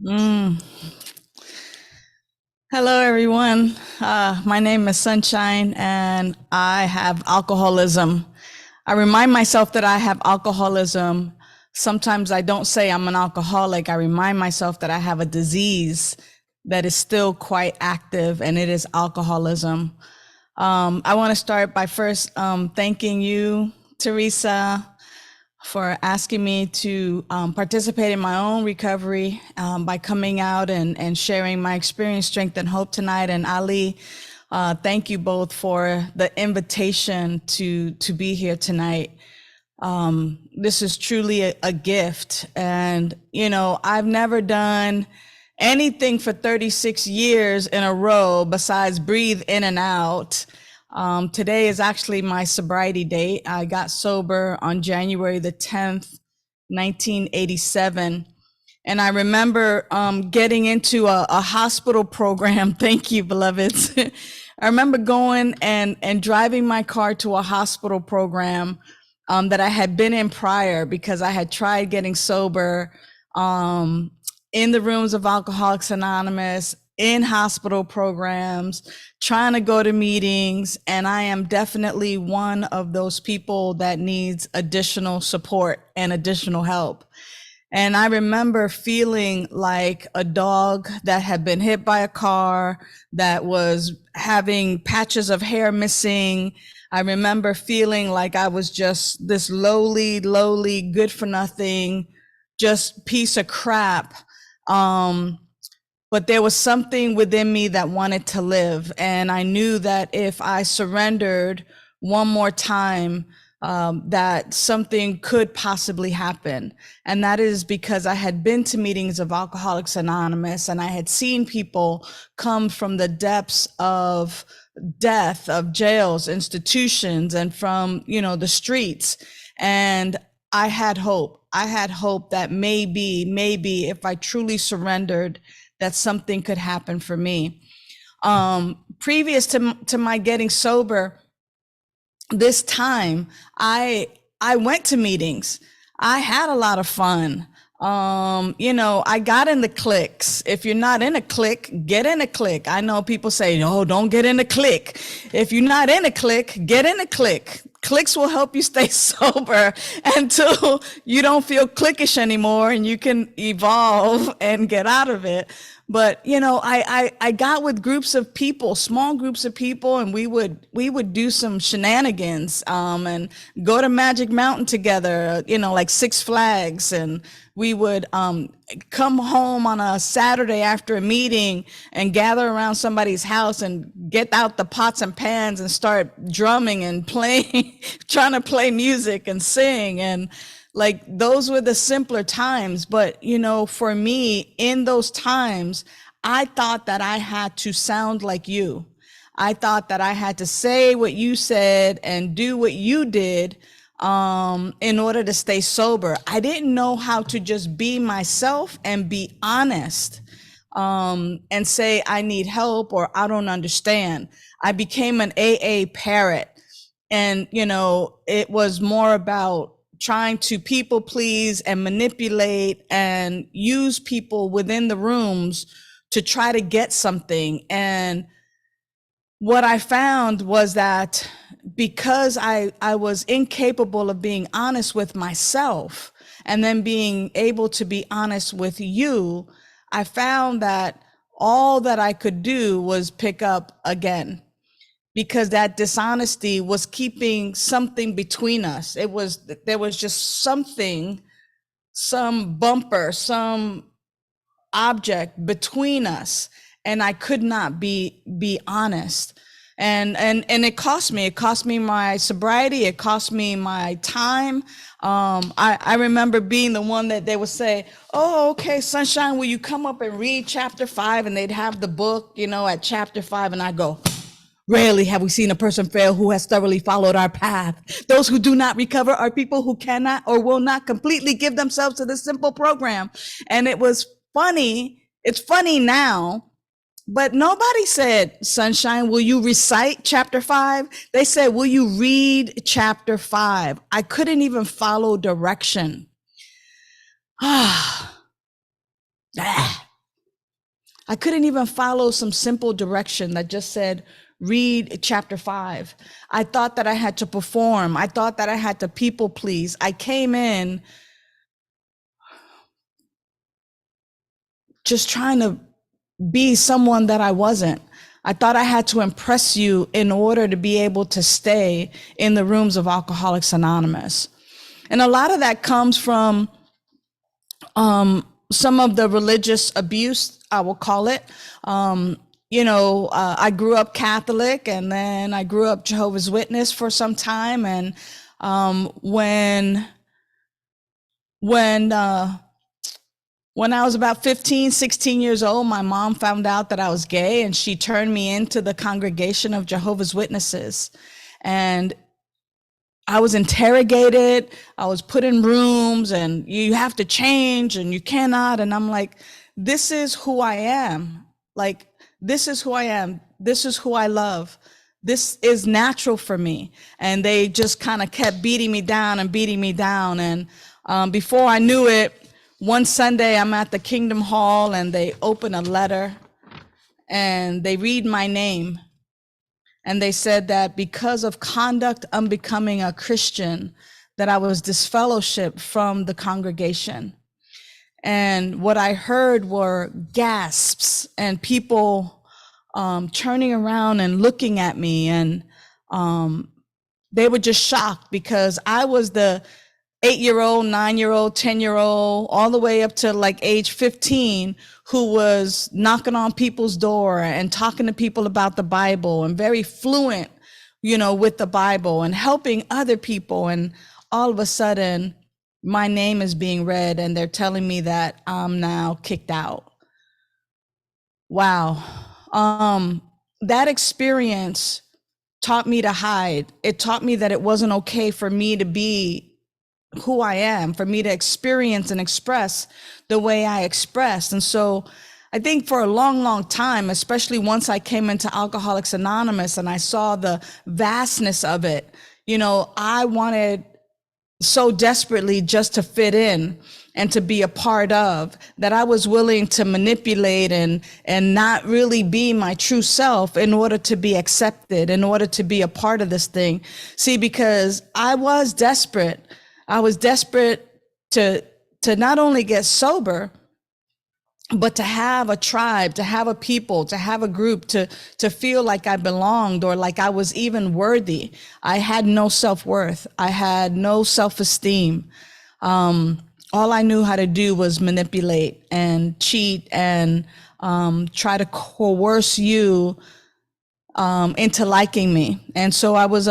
Mm. Hello, everyone. My name is Sunshine, and I have alcoholism. I remind myself that I have alcoholism. Sometimes I don't say I'm an alcoholic. I remind myself that I have a disease that is still quite active, and it is alcoholism. I want to start by first thanking you, Teresa, for asking me to participate in my own recovery by coming out and sharing my experience, strength, and hope tonight. And Ali, thank you both for the invitation to be here tonight. This is truly a gift. And, I've never done anything for 36 years in a row besides breathe in and out. Today is actually my sobriety date. I got sober on January the 10th, 1987. And I remember getting into a hospital program. Thank you, beloveds. I remember going and driving my car to a hospital program that I had been in prior because I had tried getting sober in the rooms of Alcoholics Anonymous, in hospital programs, trying to go to meetings. And I am definitely one of those people that needs additional support and additional help. And I remember feeling like a dog that had been hit by a car, that was having patches of hair missing. I remember feeling like I was just this lowly, good for nothing, just piece of crap. But there was something within me that wanted to live. And I knew that if I surrendered one more time, that something could possibly happen. And that is because I had been to meetings of Alcoholics Anonymous, and I had seen people come from the depths of death, of jails, institutions, and from, the streets. And I had hope. I had hope that maybe if I truly surrendered, that something could happen for me. Previous to my getting sober, this time I went to meetings. I had a lot of fun. I got in the cliques. If you're not in a clique, get in a clique. I know people say, "Oh, don't get in a clique." If you're not in a clique, get in a clique. Cliques will help you stay sober until you don't feel cliquish anymore and you can evolve and get out of it. But I got with groups of people, small groups of people, and we would do some shenanigans and go to Magic Mountain together, like Six Flags, and we would come home on a Saturday after a meeting and gather around somebody's house and get out the pots and pans and start drumming and playing, trying to play music and sing. And like, those were the simpler times. But, for me, in those times, I thought that I had to sound like you. I thought that I had to say what you said and do what you did in order to stay sober. I didn't know how to just be myself and be honest and say I need help or I don't understand. I became an AA parrot. And, it was more about trying to people please and manipulate and use people within the rooms to try to get something. And what I found was that because I was incapable of being honest with myself and then being able to be honest with you, I found that all that I could do was pick up again, because that dishonesty was keeping something between us. There was just something, some bumper, some object between us, and I could not be honest. And it cost me my sobriety. It cost me my time. I remember being the one that they would say, "Oh, okay, Sunshine, will you come up and read chapter 5?" And they'd have the book, at chapter 5, and I go, "Rarely have we seen a person fail who has thoroughly followed our path. Those who do not recover are people who cannot or will not completely give themselves to this simple program." And it was funny. It's funny now, but nobody said, "Sunshine, will you recite chapter 5?" They said, "Will you read chapter 5?" I couldn't even follow direction. I couldn't even follow some simple direction that just said, read chapter 5. I thought that I had to perform. I thought that I had to people please. I came in just trying to be someone that I wasn't. I thought I had to impress you in order to be able to stay in the rooms of Alcoholics Anonymous. And a lot of that comes from some of the religious abuse, I will call it. I grew up Catholic, and then I grew up Jehovah's Witness for some time. And when I was about 15, 16 years old, my mom found out that I was gay, and she turned me into the congregation of Jehovah's Witnesses. And I was interrogated. I was put in rooms, and you have to change and you cannot. And I'm like, this is who I am. Like, this is who I am. This is who I love. This is natural for me. And they just kind of kept beating me down and beating me down. And before I knew it, one Sunday I'm at the Kingdom Hall, and they open a letter and they read my name. And they said that because of conduct unbecoming a Christian, that I was disfellowshipped from the congregation. And what I heard were gasps and people turning around and looking at me. And they were just shocked, because I was the 8-year-old, 9-year-old, 10-year-old, all the way up to like age 15, who was knocking on people's door and talking to people about the Bible, and very fluent, with the Bible and helping other people. And all of a sudden, my name is being read, and they're telling me that I'm now kicked out. Wow. That experience taught me to hide. It taught me that it wasn't okay for me to be who I am, for me to experience and express the way I expressed. And so I think for a long, long time, especially once I came into Alcoholics Anonymous and I saw the vastness of it, I wanted so desperately just to fit in and to be a part of, that I was willing to manipulate and not really be my true self in order to be accepted, in order to be a part of this thing. See, because I was desperate. I was desperate to not only get sober, but to have a tribe, to have a people, to have a group, to feel like I belonged, or like I was even worthy. I had no self-worth. I had no self-esteem. All I knew how to do was manipulate and cheat and try to coerce you into liking me. And so I was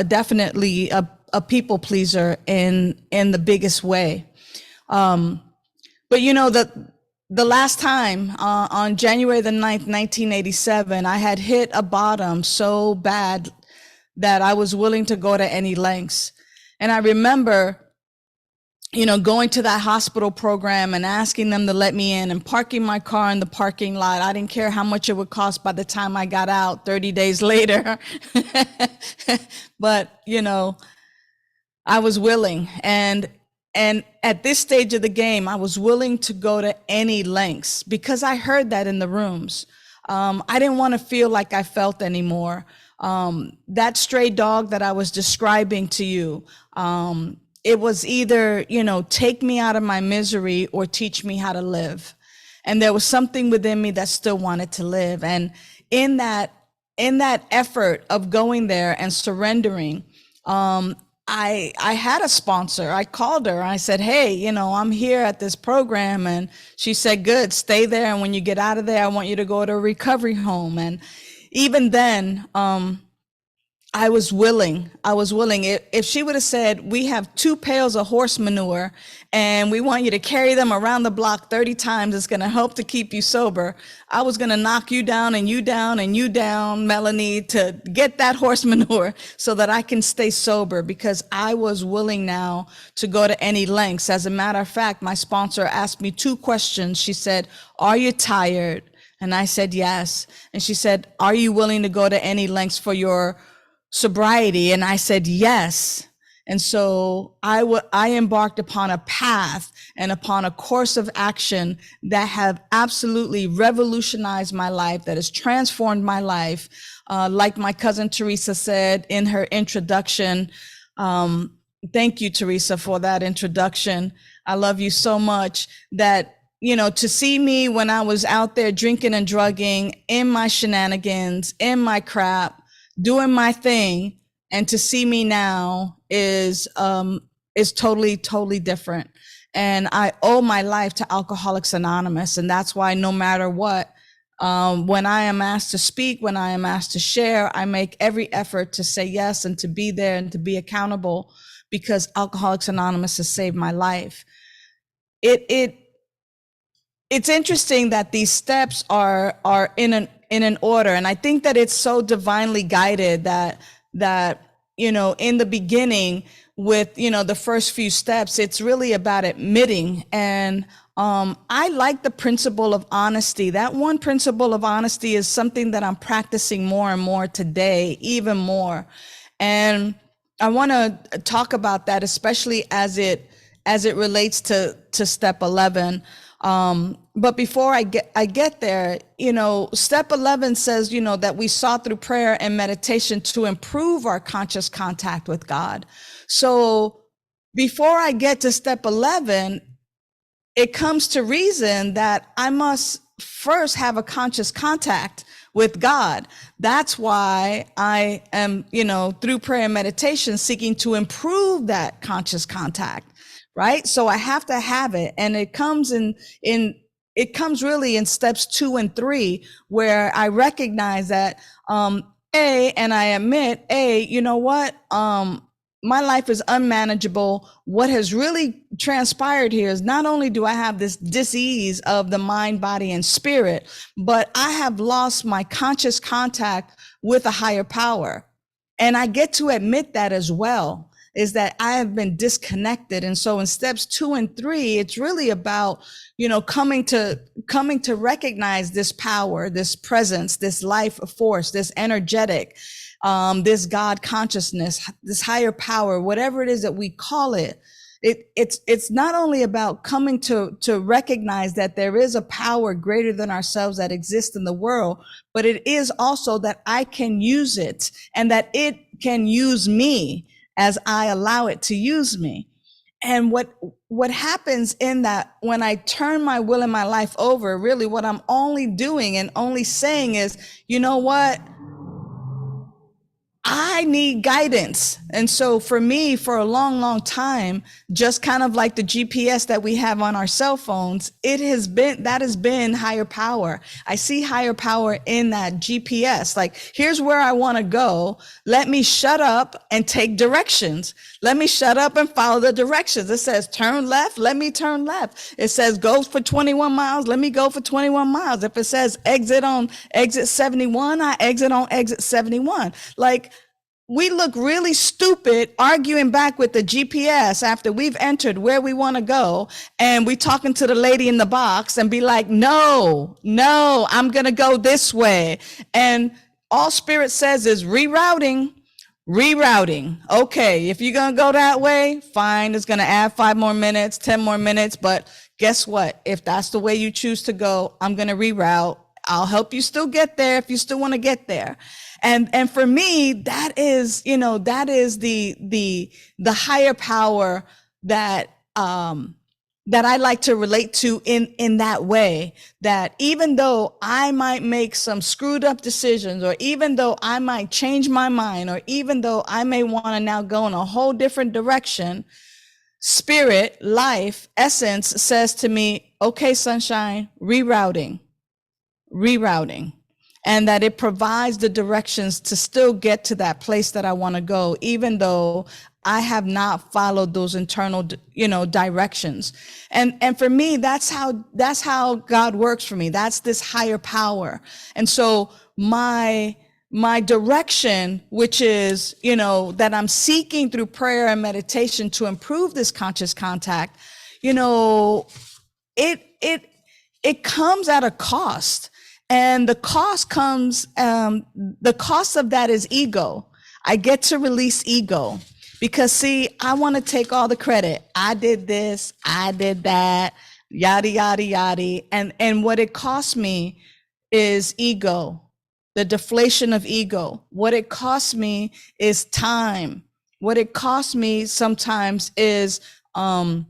definitely a people pleaser in the biggest way. But the last time, on January the 9th, 1987, I had hit a bottom so bad that I was willing to go to any lengths. And I remember, going to that hospital program and asking them to let me in, and parking my car in the parking lot. I didn't care how much it would cost by the time I got out 30 days later. But, I was willing. And at this stage of the game, I was willing to go to any lengths, because I heard that in the rooms. I didn't want to feel like I felt anymore. That stray dog that I was describing to you, it was either, take me out of my misery or teach me how to live. And there was something within me that still wanted to live. And in that effort of going there and surrendering, I had a sponsor. I called her. I said, hey, I'm here at this program. And she said, good, stay there. And when you get out of there, I want you to go to a recovery home. And even then, I was willing. If she would have said, we have 2 pails of horse manure and we want you to carry them around the block 30 times, it's going to help to keep you sober, I was going to knock you down and you down and you down, Melanie, to get that horse manure so that I can stay sober, because I was willing now to go to any lengths. As a matter of fact, my sponsor asked me 2 questions. She said, are you tired? And I said, yes. And she said, are you willing to go to any lengths for your sobriety? And I said, yes. And so I embarked upon a path, and upon a course of action that have absolutely revolutionized my life, that has transformed my life. Like my cousin Teresa said in her introduction, thank you, Teresa, for that introduction. I love you so much that, you know, to see me when I was out there drinking and drugging, in my shenanigans, in my crap, doing my thing, and to see me now is totally, totally different. And I owe my life to Alcoholics Anonymous. And that's why no matter what, when I am asked to speak, when I am asked to share, I make every effort to say yes and to be there and to be accountable, because Alcoholics Anonymous has saved my life. It's interesting that these steps are in an order, and I think that it's so divinely guided that you know, in the beginning with, you know, the first few steps, it's really about admitting. And I like the principle of honesty. That one principle of honesty is something that I'm practicing more and more today, even more. And I want to talk about that, especially as it relates to step 11. But before I get there, you know, step 11 says, you know, that we sought through prayer and meditation to improve our conscious contact with God. So before I get to step 11, it comes to reason that I must first have a conscious contact with God. That's why I am, you know, through prayer and meditation, seeking to improve that conscious contact. Right. So I have to have it. And it comes it comes really in steps 2 and 3, where I recognize that, and I admit, you know what? My life is unmanageable. What has really transpired here is not only do I have this dis-ease of the mind, body, and spirit, but I have lost my conscious contact with a higher power. And I get to admit that as well, is that I have been disconnected. And so in steps 2 and 3, it's really about, you know, coming to recognize this power, this presence, this life force, this energetic, this God consciousness, this higher power, whatever it is that we call it. It's not only about coming to recognize that there is a power greater than ourselves that exists in the world, but it is also that I can use it and that it can use me as I allow it to use me. And what happens in that, when I turn my will and my life over, really what I'm only doing and only saying is, you know what? I need guidance. And so for me, for a long, long time, just kind of like the GPS that we have on our cell phones, that has been higher power. I see higher power in that GPS. Like, here's where I want to go. Let me shut up and take directions. Let me shut up and follow the directions. It says turn left. Let me turn left. It says go for 21 miles. Let me go for 21 miles. If it says exit on exit 71, I exit on exit 71. Like, we look really stupid arguing back with the GPS after we've entered where we want to go, and we talking to the lady in the box and be like, no, I'm going to go this way. And all Spirit says is rerouting. Okay, if you're going to go that way, fine. It's going to add 5 more minutes, 10 more minutes. But guess what? If that's the way you choose to go, I'm going to reroute. I'll help you still get there if you still want to get there. And for me, that is, you know, that is the higher power that I like to relate to in that way, that even though I might make some screwed up decisions, or even though I might change my mind, or even though I may want to now go in a whole different direction, Spirit, life, essence says to me, okay, sunshine, rerouting. And that it provides the directions to still get to that place that I want to go, even though I have not followed those internal, you know, directions. And for me, that's how God works for me. That's this higher power. And so my direction, which is, you know, that I'm seeking through prayer and meditation to improve this conscious contact, you know, it comes at a cost. And the cost comes, the cost of that is ego. I get to release ego, Because see, I want to take all the credit. I did this, I did that, yada, yada, yada. And what it cost me is ego, the deflation of ego. What it costs me is time. What it costs me sometimes is a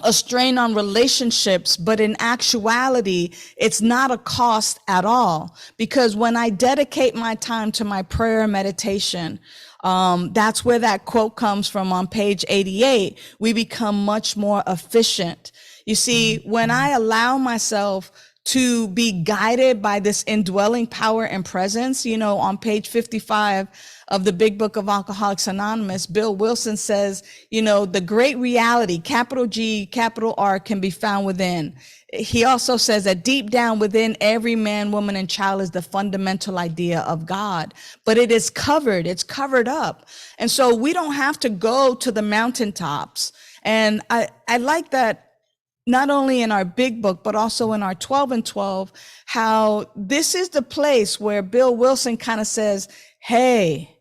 strain on relationships, but in actuality, it's not a cost at all. Because when I dedicate my time to my prayer and meditation, that's where that quote comes from on page 88. We become much more efficient. You see, when I allow myself to be guided by this indwelling power and presence, you know, on page 55 of the Big Book of Alcoholics Anonymous, Bill Wilson says, you know, the great reality, capital G, capital R, can be found within. He also says that deep down within every man, woman, and child is the fundamental idea of God, but it is covered, it's covered up. And so we don't have to go to the mountaintops. And I like that, not only in our big book, but also in our 12 and 12, how this is the place where Bill Wilson kind of says, hey,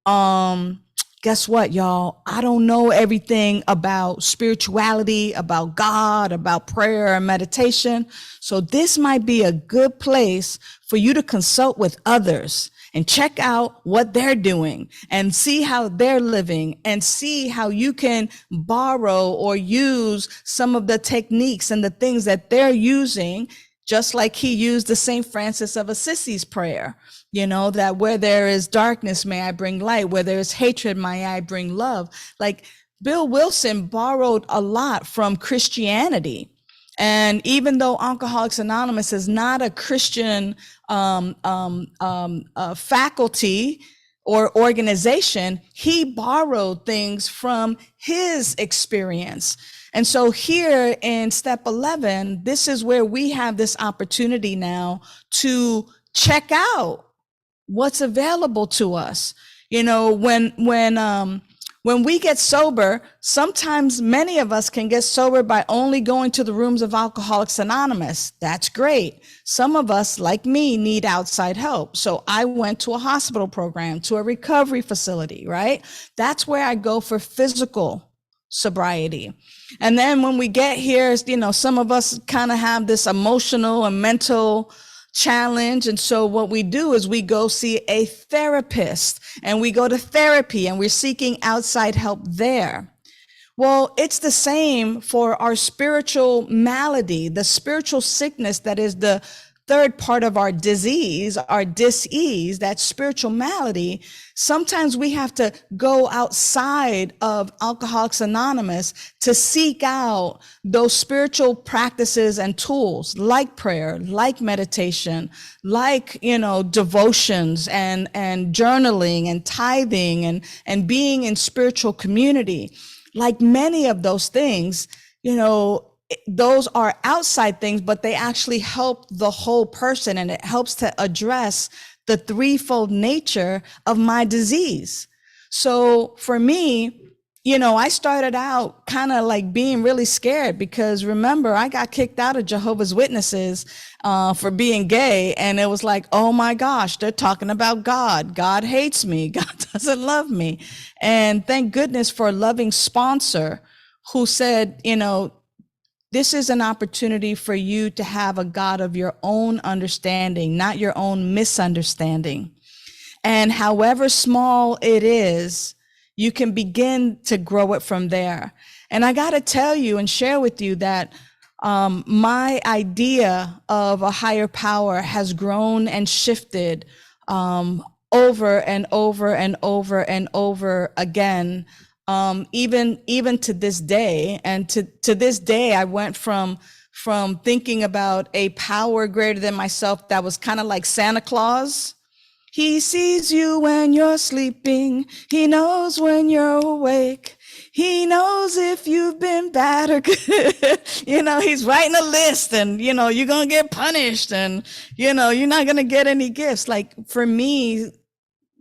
guess what, y'all? I don't know everything about spirituality, about God, about prayer and meditation. So this might be a good place for you to consult with others and check out what they're doing and see how they're living and see how you can borrow or use some of the techniques and the things that they're using, just like he used the St. Francis of Assisi's prayer, you know, that where there is darkness, may I bring light, where there is hatred, may I bring love. Like Bill Wilson borrowed a lot from Christianity. And even though Alcoholics Anonymous is not a Christian faculty or organization, he borrowed things from his experience. And so here in step 11, this is where we have this opportunity now to check out what's available to us. You know, when we get sober, sometimes many of us can get sober by only going to the rooms of Alcoholics Anonymous. That's great. Some of us, like me, need outside help. So I went to a hospital program, to a recovery facility, right? That's where I go for physical sobriety. And then when we get here, you know, some of us kind of have this emotional and mental challenge. And so what we do is we go see a therapist and we go to therapy and we're seeking outside help there. Well, it's the same for our spiritual malady, the spiritual sickness that is the third part of our disease, our dis-ease, that spiritual malady. Sometimes we have to go outside of Alcoholics Anonymous to seek out those spiritual practices and tools like prayer, like meditation, like, you know, devotions and journaling and tithing and being in spiritual community. Like many of those things, you know, those are outside things, but they actually help the whole person, and it helps to address the threefold nature of my disease. So for me, you know, I started out kind of like being really scared because remember, I got kicked out of Jehovah's Witnesses for being gay. And it was like, oh my gosh, they're talking about God. God hates me. God doesn't love me. And thank goodness for a loving sponsor who said, you know, this is an opportunity for you to have a God of your own understanding, not your own misunderstanding. And however small it is, you can begin to grow it from there. And I got to tell you and share with you that my idea of a higher power has grown and shifted over and over and over and over again. Even to this day, and to this day, I went from thinking about a power greater than myself that was kind of like Santa Claus. He sees you when you're sleeping. He knows when you're awake. He knows if you've been bad or good. You know, he's writing a list and, you know, you're going to get punished and, you know, you're not going to get any gifts. Like for me,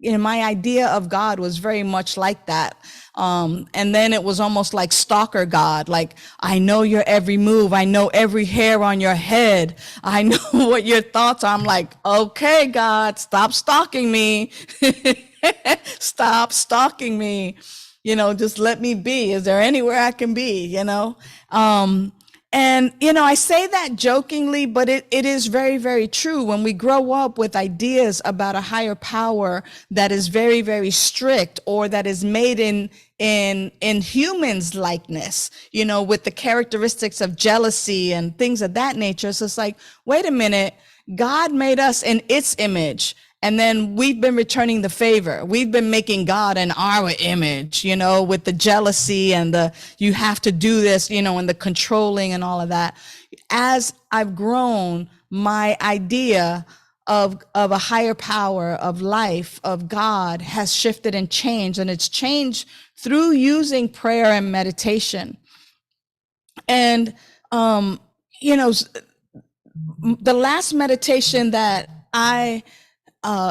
you know, my idea of God was very much like that. And then it was almost like stalker God. Like, I know your every move. I know every hair on your head. I know what your thoughts are. I'm like, okay, God, stop stalking me. Stop stalking me. just let me be. Is there anywhere I can be? And, I say that jokingly, but it is very, very true. When we grow up with ideas about a higher power that is very, very strict, or that is made in humans likeness, with the characteristics of jealousy and things of that nature. So it's like, wait a minute, God made us in its image. And then we've been returning the favor. We've been making God in our image, with the jealousy and you have to do this, and the controlling and all of that. As I've grown, my idea of a higher power, of life, of God has shifted and changed. And it's changed through using prayer and meditation. And, the last meditation that I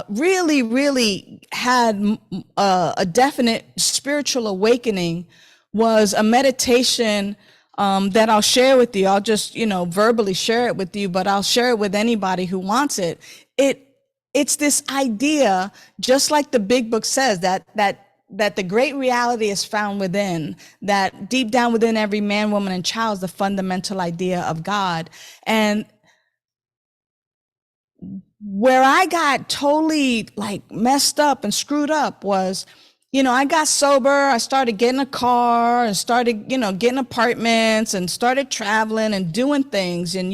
really, really had a definite spiritual awakening was a meditation that I'll share with you. I'll just, verbally share it with you, but I'll share it with anybody who wants it. It's this idea, just like the big book says, that the great reality is found within, that deep down within every man, woman, and child is the fundamental idea of God. And where I got totally messed up and screwed up was, I got sober. I started getting a car and started, getting apartments and started traveling and doing things. And,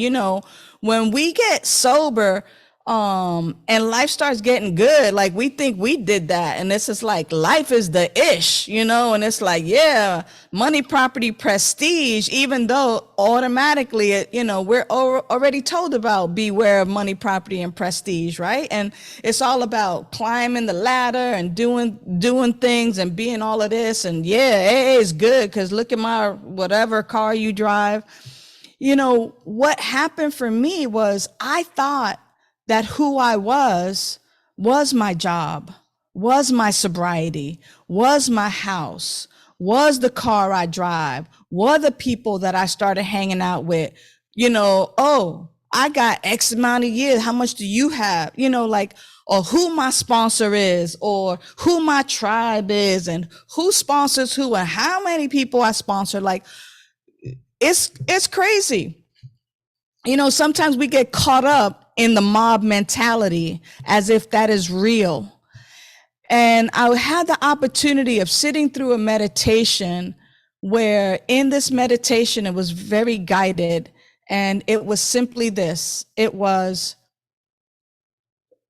when we get sober, and life starts getting good, we think we did that. And this is life is the ish, and it's yeah, money, property, prestige, even though automatically, we're already told about beware of money, property, and prestige, right? And it's all about climbing the ladder and doing things and being all of this. And yeah, AA is good because look at my whatever car you drive. What happened for me was I thought that who I was my job, was my sobriety, was my house, was the car I drive, were the people that I started hanging out with. Oh, I got X amount of years. How much do you have? Or who my sponsor is, or who my tribe is, and who sponsors who, and how many people I sponsor. It's crazy. Sometimes we get caught up in the mob mentality as if that is real. And I had the opportunity of sitting through a meditation where in this meditation, it was very guided. And it was simply this. It was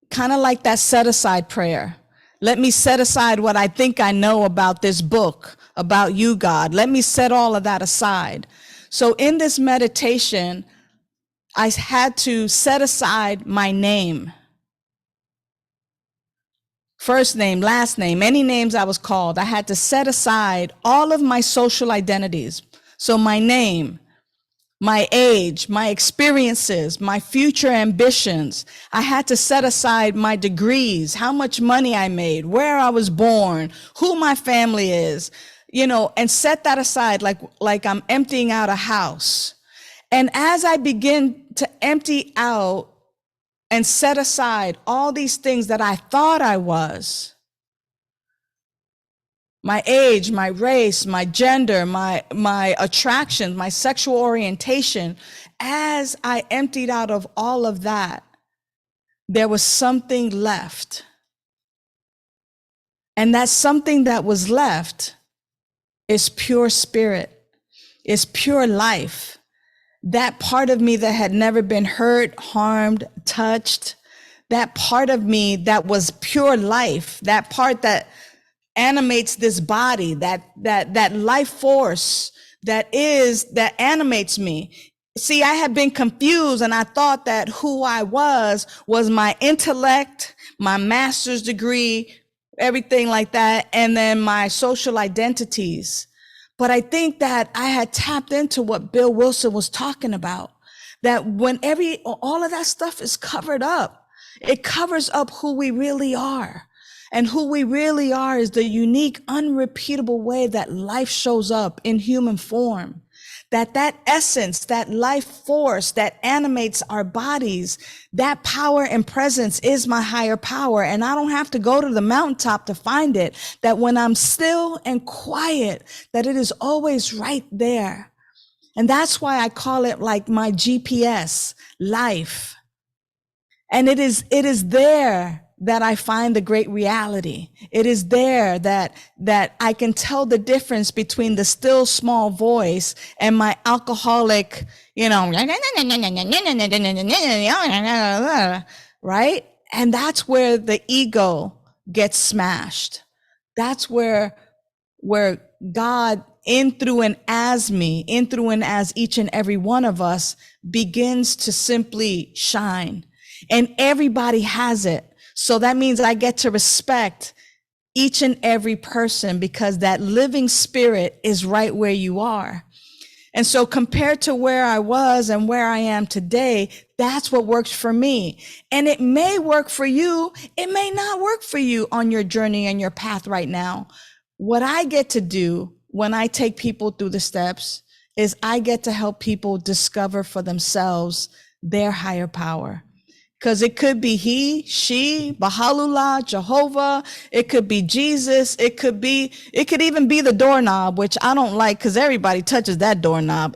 kind of like that set aside prayer. Let me set aside what I think I know about this book, about you, God. Let me set all of that aside. So in this meditation, I had to set aside my name, first name, last name, any names I was called. I had to set aside all of my social identities. So my name, my age, my experiences, my future ambitions. I had to set aside my degrees, how much money I made, where I was born, who my family is, and set that aside like I'm emptying out a house. And as I begin to empty out and set aside all these things that I thought I was, my age, my race, my gender, my attraction, my sexual orientation, as I emptied out of all of that, there was something left. And that something that was left is pure spirit, is pure life. That part of me that had never been hurt, harmed, touched, that part of me that was pure life, that part that animates this body, that life force that animates me. See, I had been confused and I thought that who I was my intellect, my master's degree, everything like that, and then my social identities. But I think that I had tapped into what Bill Wilson was talking about, that when all of that stuff is covered up, it covers up who we really are. And who we really are is the unique, unrepeatable way that life shows up in human form. that essence, that life force that animates our bodies, that power and presence is my higher power. And I don't have to go to the mountaintop to find it, that when I'm still and quiet, that it is always right there. And that's why I call it like my GPS, life. And it is there that I find the great reality. It is there that I can tell the difference between the still small voice and my alcoholic, right? And that's where the ego gets smashed. That's where God, in, through, and as me, in, through, and as each and every one of us, begins to simply shine. And everybody has it. So that means I get to respect each and every person, because that living spirit is right where you are. And so compared to where I was and where I am today, that's what works for me. And it may work for you. It may not work for you on your journey and your path right now. What I get to do when I take people through the steps is I get to help people discover for themselves their higher power. Because it could be he, she, Baha'u'llah, Jehovah. It could be Jesus. It could even be the doorknob, which I don't like because everybody touches that doorknob.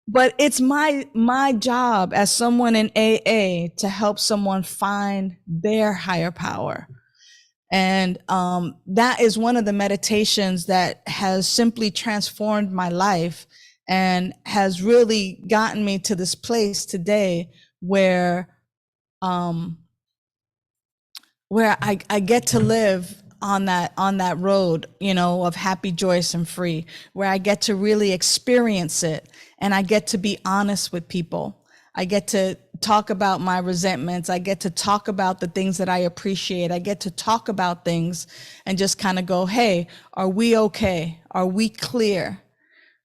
But it's my job as someone in AA to help someone find their higher power. And that is one of the meditations that has simply transformed my life and has really gotten me to this place today where I get to live on that road, of happy, joyous, and free, where I get to really experience it, and I get to be honest with people. I get to talk about my resentments. I get to talk about the things that I appreciate. I get to talk about things and just kind of go, hey, are we okay? Are we clear?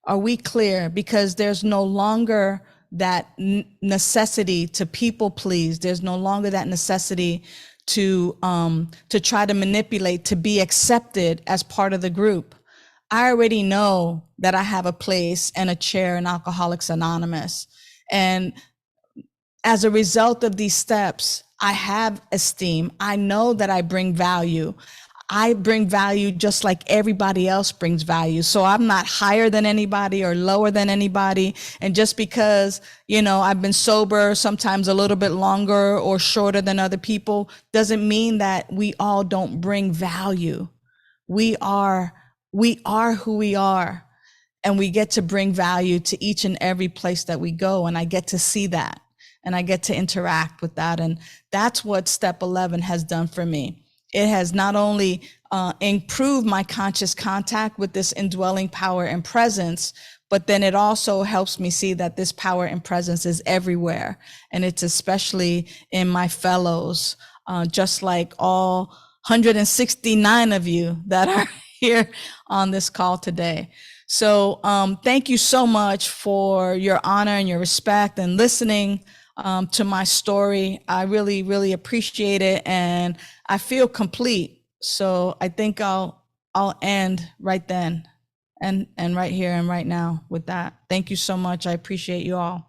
Are we clear? Because there's no longer that necessity to people please. There's no longer that necessity to try to manipulate, to be accepted as part of the group. I already know that I have a place and a chair in Alcoholics Anonymous. And as a result of these steps, I have esteem. I know that I bring value. I bring value just like everybody else brings value. So I'm not higher than anybody or lower than anybody. And just because, I've been sober sometimes a little bit longer or shorter than other people doesn't mean that we all don't bring value. We are who we are, and we get to bring value to each and every place that we go. And I get to see that, and I get to interact with that. And that's what step 11 has done for me. It has not only improved my conscious contact with this indwelling power and presence, but then it also helps me see that this power and presence is everywhere. And it's especially in my fellows, just like all 169 of you that are here on this call today. So thank you so much for your honor and your respect and listening to my story. I really, really appreciate it, and I feel complete. So I think I'll end right then and right here and right now with that. Thank you so much. I appreciate you all.